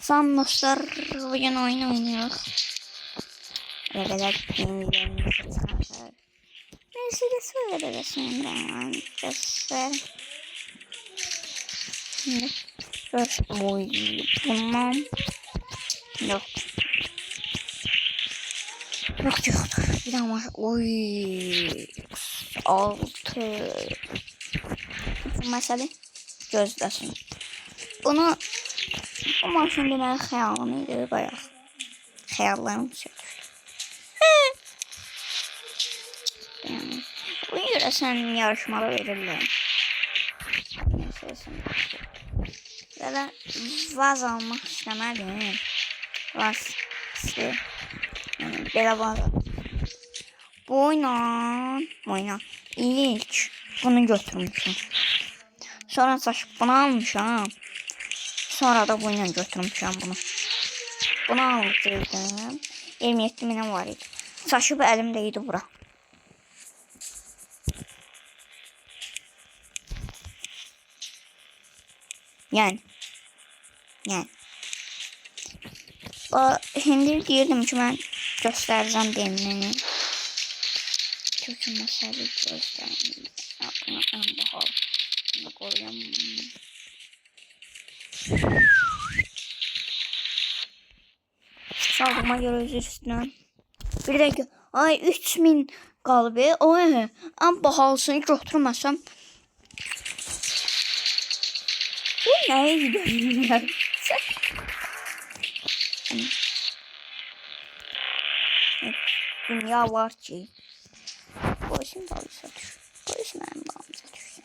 Son dostlar, bugün oyun oynuyoruz. Ne kadar yeni çıkarsa. Mercedes böyle de sonra göster. Oy, tamam. Yok. Yoktur. Bir daha var. Oy. 6. Mesela gözləsin. Bunu bu maşın deməli xəyalım idi bayaq. Xəyallarım çəkir. Yəni buna görə sən yarışmalar verirlər. Ya da vaz almaq istəmədim. Vaz istəyir. Yəni belə vaz. Bu oyna. İlk bunu götürmüşüm. Sonra saçıp bunu almışam. Sonra da bununla götürmüşəm bunu. Bunu almışdım. 27 minim var idi. Saçıp əlimdə idi bura. Yəni. Şimdi deyirdim ki mən göstərəcəm demini. Türkçe mesele göstərdim. Bunu en bahalı. Bunu koyayım. Çaldığıma göre üzr istəyirəm. Bir dakika. Ay 3000 qalbi. Oy. En bahalısını götürməsəm. Bu nəyə gidiyor? Dünya var ki. Polisin dalıysa düşür. Polis mənim dalımıza düşsün.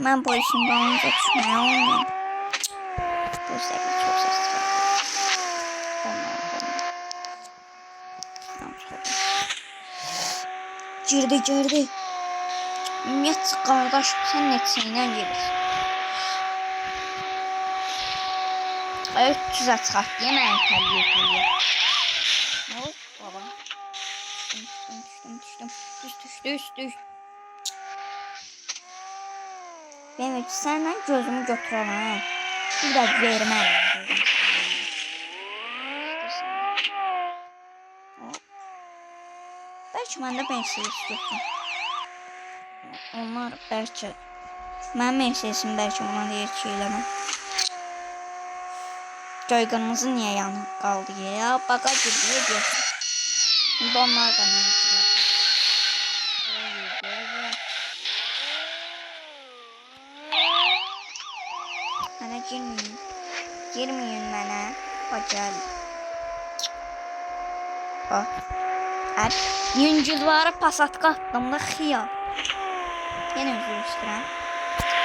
Mən polisin dalımıza düşməyə olmayayım. Polislərlə çox səs çıxardır. Girdi. Ümumiyyət qardaş, sən neçəylə gedirsən? 300'ə çıxart deyə mən təliyyə. Hop, baba. Düşdüm. Demek ki senden gözümü götüremem. Bir de vermem. Belki ben de Mercedes götürüm. Onlar belki. Ben Mercedes'im belki ona deyir ki eləməm. Göy qırmızı niye yanı qaldı ya? Baqa gidiyor diyorsun. Şimdi onlar da ne Mənə girməyin mənə. Bacal. Bax. Yüngülvarı pasatka attım da xiyal. Yenə üzr istəyirəm.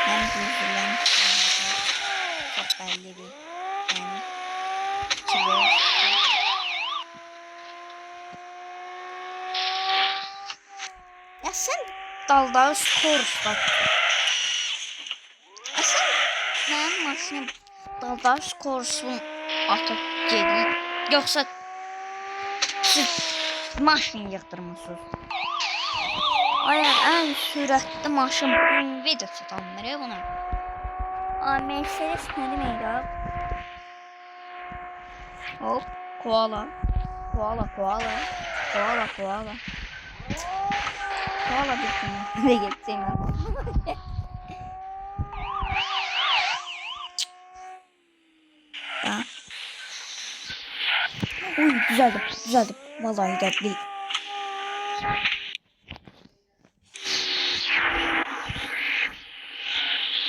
Mən üzrləm. Çox bəllidir. Yəni. Ya sen daldağı skorusla. Ya sen benim maşınım daldağı skorusunu atıp gelir. Yoksa siz maşın yıktırmışsınız. Aya en süratli maşın bu video tutanları buna. Mercedes ne demek ya? Hop koala. Koala bir tane. Ne geçeceğim ben. Uy güzeldi. Vallahi geldi.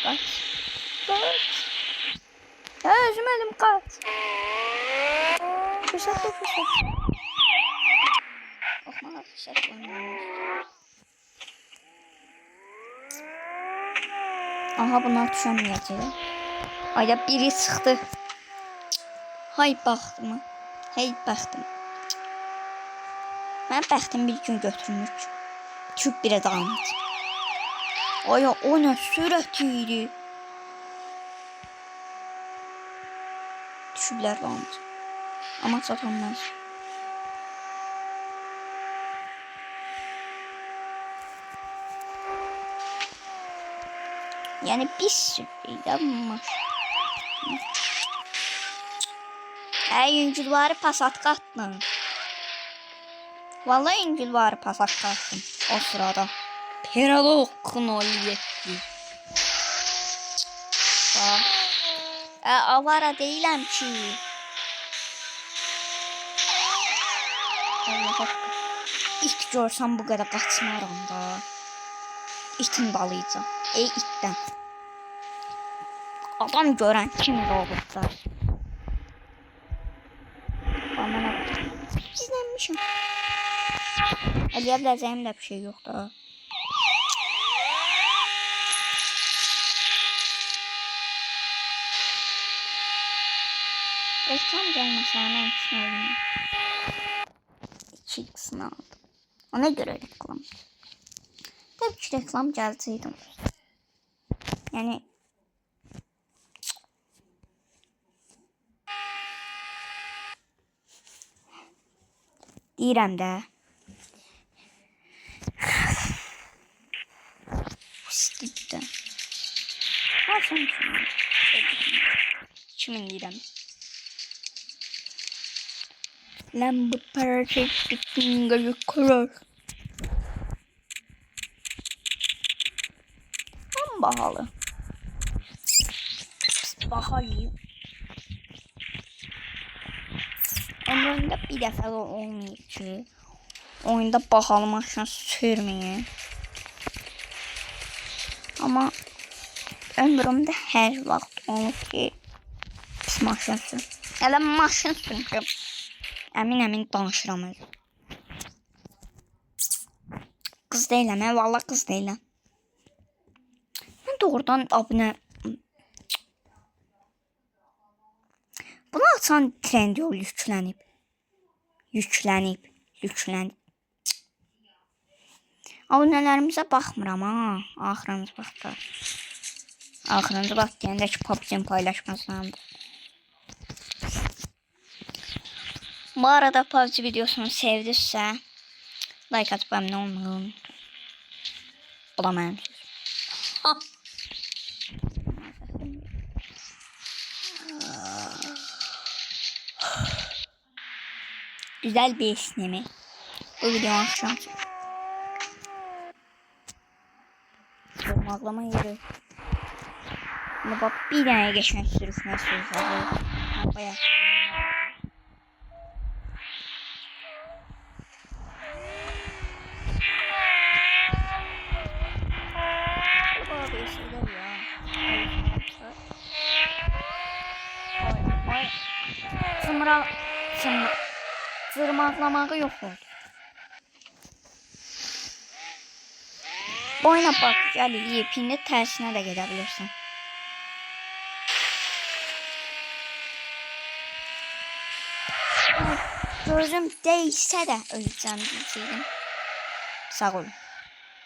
Kaç. Ya üzmedim kaç. Fırsat. Bakma fırsat oynuyor. Aha bunlar düşemeyecek. Ayda biri çıktı. Hay baxtım. Mən bəxtim bir gün götürmüş. Tüp birə dalmış. Aya o nə sürət idi. Düşüblər dalmış. Ama çatanmaz. Yani bir sürü ama yüngülvarı pasatqa atdım. Vallahi yüngülvarı pasatqa attım o sırada. Peralog 07. Avara deyiləm ki. Allah haqqı. İlk görsəm bu qədər qaçmaram da. İtin dalayacağım. İtdən. Adam görən kim robotlar? Bana gizlənmişim. Eləyə biləcəyim də bir şey yox da. Reklam gelmese hemen ikisini alayım. 2x'ini aldım. Ona göre reklam. Tabii ki reklam gelseydim. Yani deyirəm də. Pislikdə. Hasan kimin deyirəm. Lan bu paraşütün gözü kırır. Tam pahalı. Pahalı. Ömrümdə bir dəfə də olmayıb ki, oyunda pahalı maşın sürməyin. Amma ömrümdə hər vaxt olub ki, pis maşın sür. Elə maşın sürmüşəm. Əmin danışıram özüm. Qız deyiləm, vallahi qız deyiləm. Mən doğrudan abunə... Bunu açan Trendyol yüklənib. Abunələrimizə baxmıram ha. Axırıncı vaxtda. Axırıncı vaxt deyəndə ki, PUBG-ni paylaşmasınamdır. Bu arada PUBG videosunu sevdinizsə, like atıp əmin olmayın. Bu da mənim sözüm. Güzel bir esneme. Bu videonun akşam. Ağlama yeri. Şimdi bak bir tane geçmek sürüsüne sözleri. Bayağı. Tırmaklamağı yok oldu. Oyuna bak, gel yepyeni tersine de gelebilirsin. Gözüm değse de öleceğim diyeceğim. Sağ olun.